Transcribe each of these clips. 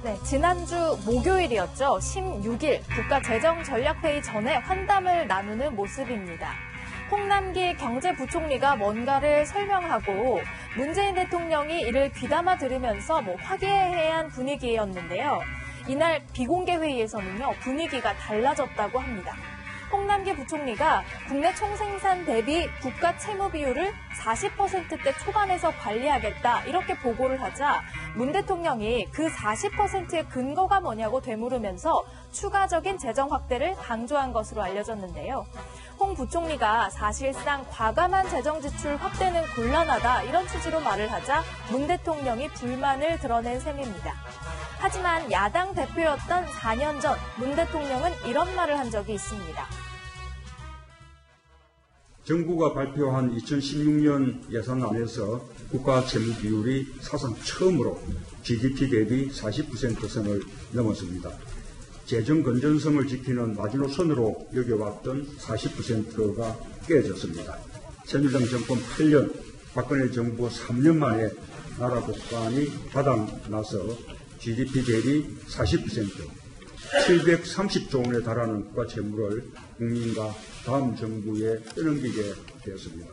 네, 지난주 목요일이었죠. 16일 국가재정전략회의 전에 환담을 나누는 모습입니다. 홍남기 경제부총리가 뭔가를 설명하고 문재인 대통령이 이를 귀담아 들으면서 화기애애한 분위기였는데요. 이날 비공개 회의에서는요, 분위기가 달라졌다고 합니다. 홍남기 부총리가 국내 총생산 대비 국가 채무 비율을 40%대 초반에서 관리하겠다 이렇게 보고를 하자 문 대통령이 그 40%의 근거가 뭐냐고 되물으면서 추가적인 재정 확대를 강조한 것으로 알려졌는데요. 홍 부총리가 사실상 과감한 재정 지출 확대는 곤란하다 이런 취지로 말을 하자 문 대통령이 불만을 드러낸 셈입니다. 하지만 야당 대표였던 4년 전 문 대통령은 이런 말을 한 적이 있습니다. 정부가 발표한 2016년 예산안에서 국가 채무 비율이 사상 처음으로 GDP 대비 40% 선을 넘었습니다. 재정 건전성을 지키는 마지노선으로 여겨왔던 40%가 깨졌습니다. 새누리당 정권 8년, 박근혜 정부 3년 만에 나라 국간이 바닥나서 GDP 대비 40%, 730조 원에 달하는 국가 채무를 국민과 다음 정부에 떠넘기게 되었습니다.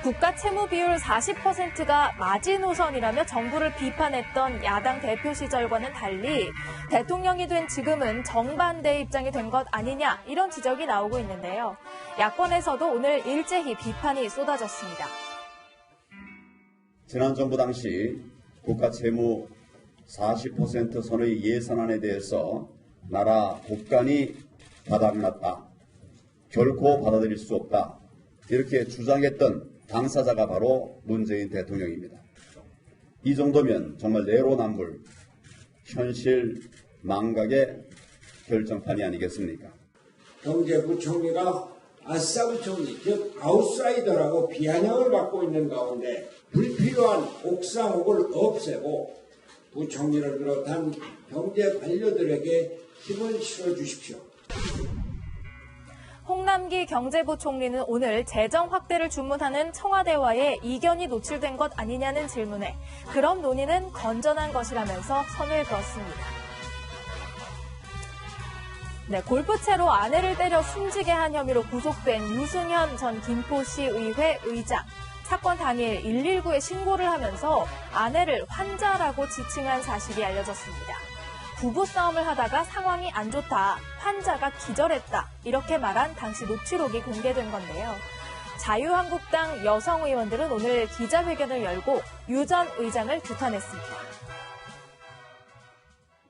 국가 채무 비율 40%가 마지노선이라며 정부를 비판했던 야당 대표 시절과는 달리 대통령이 된 지금은 정반대의 입장이 된 것 아니냐 이런 지적이 나오고 있는데요. 야권에서도 오늘 일제히 비판이 쏟아졌습니다. 지난 정부 당시 국가 채무 40% 선의 예산안에 대해서 나라 국간이 바닥났다. 결코 받아들일 수 없다. 이렇게 주장했던 당사자가 바로 문재인 대통령입니다. 이 정도면 정말 내로남불, 현실 망각의 결정판이 아니겠습니까? 경제부총리가 아싸부총리, 즉 아웃사이더라고 비아냥을 받고 있는 가운데 불필요한 옥상옥을 없애고 부총리를 비롯한 경제 관료들에게 힘을 실어주십시오. 홍남기 경제부총리는 오늘 재정 확대를 주문하는 청와대와의 이견이 노출된 것 아니냐는 질문에 그런 논의는 건전한 것이라면서 선을 그었습니다. 네, 골프채로 아내를 때려 숨지게 한 혐의로 구속된 유승현 전 김포시 의회 의장. 사건 당일 119에 신고를 하면서 아내를 환자라고 지칭한 사실이 알려졌습니다. 부부싸움을 하다가 상황이 안 좋다, 환자가 기절했다 이렇게 말한 당시 녹취록이 공개된 건데요. 자유한국당 여성 의원들은 오늘 기자회견을 열고 유 전 의장을 규탄했습니다.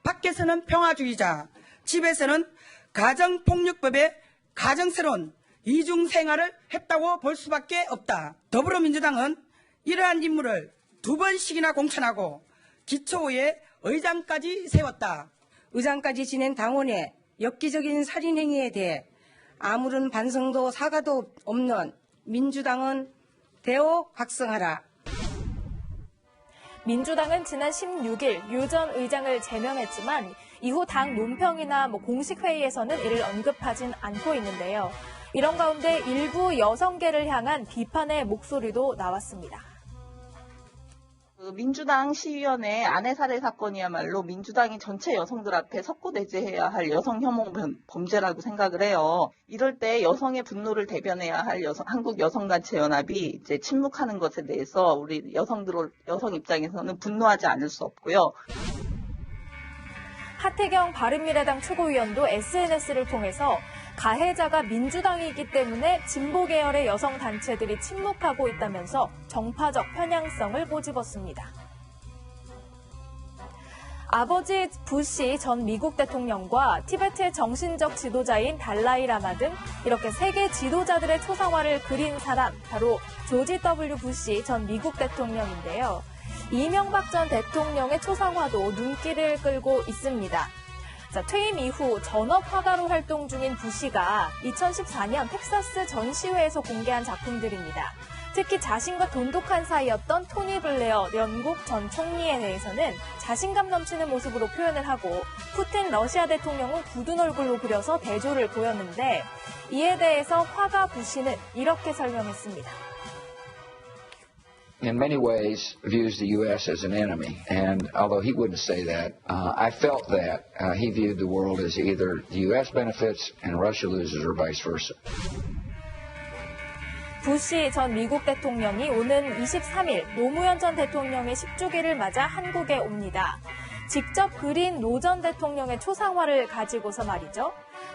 밖에서는 평화주의자, 집에서는 가정폭력법의 가정스러운 이중생활을 했다고 볼 수밖에 없다. 더불어민주당은 이러한 인물을 2번씩이나 공천하고 기초의회 의장까지 세웠다. 의장까지 지낸 당원의 엽기적인 살인행위에 대해 아무런 반성도 사과도 없는 민주당은 대호 각성하라. 민주당은 지난 16일 유 전 의장을 제명했지만 이후 당 논평이나 공식 회의에서는 이를 언급하진 않고 있는데요. 이런 가운데 일부 여성계를 향한 비판의 목소리도 나왔습니다. 민주당 시의원의 아내 살해 사건이야말로 민주당이 전체 여성들 앞에 석고대죄해야 할 여성 혐오 범죄라고 생각을 해요. 이럴 때 여성의 분노를 대변해야 할 한국 여성단체연합이 이제 침묵하는 것에 대해서 우리 여성 입장에서는 분노하지 않을 수 없고요. 하태경 바른미래당 최고위원도 SNS를 통해서 가해자가 민주당이기 때문에 진보 계열의 여성 단체들이 침묵하고 있다면서 정파적 편향성을 꼬집었습니다. 아버지 부시 전 미국 대통령과 티베트의 정신적 지도자인 달라이라마 등 이렇게 세계 지도자들의 초상화를 그린 사람 바로 조지 W. 부시 전 미국 대통령인데요. 이명박 전 대통령의 초상화도 눈길을 끌고 있습니다. 자, 퇴임 이후 전업 화가로 활동 중인 부시가 2014년 텍사스 전시회에서 공개한 작품들입니다. 특히 자신과 돈독한 사이였던 토니 블레어 영국 전 총리에 대해서는 자신감 넘치는 모습으로 표현을 하고 푸틴 러시아 대통령은 굳은 얼굴로 그려서 대조를 보였는데 이에 대해서 화가 부시는 이렇게 설명했습니다. in many ways views the U.S. as an enemy. And although he wouldn't say that, I felt that he viewed the world as either the U.S. benefits and Russia loses or vice versa. 부시 전 미국 대통령이 오는 23일 노무현 전 대통령의 10주기를 맞아 한국에 옵니다. 직접 그린 노 전 대통령의 초상화를 가지고서 말이죠.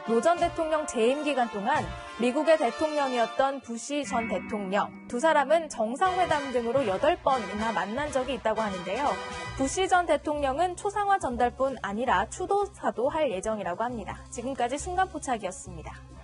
노 전 대통령 재임 기간 동안 미국의 대통령이었던 부시 전 대통령, 두 사람은 정상회담 등으로 8번이나 만난 적이 있다고 하는데요. 부시 전 대통령은 초상화 전달뿐 아니라 추도사도 할 예정이라고 합니다. 지금까지 순간포착이었습니다.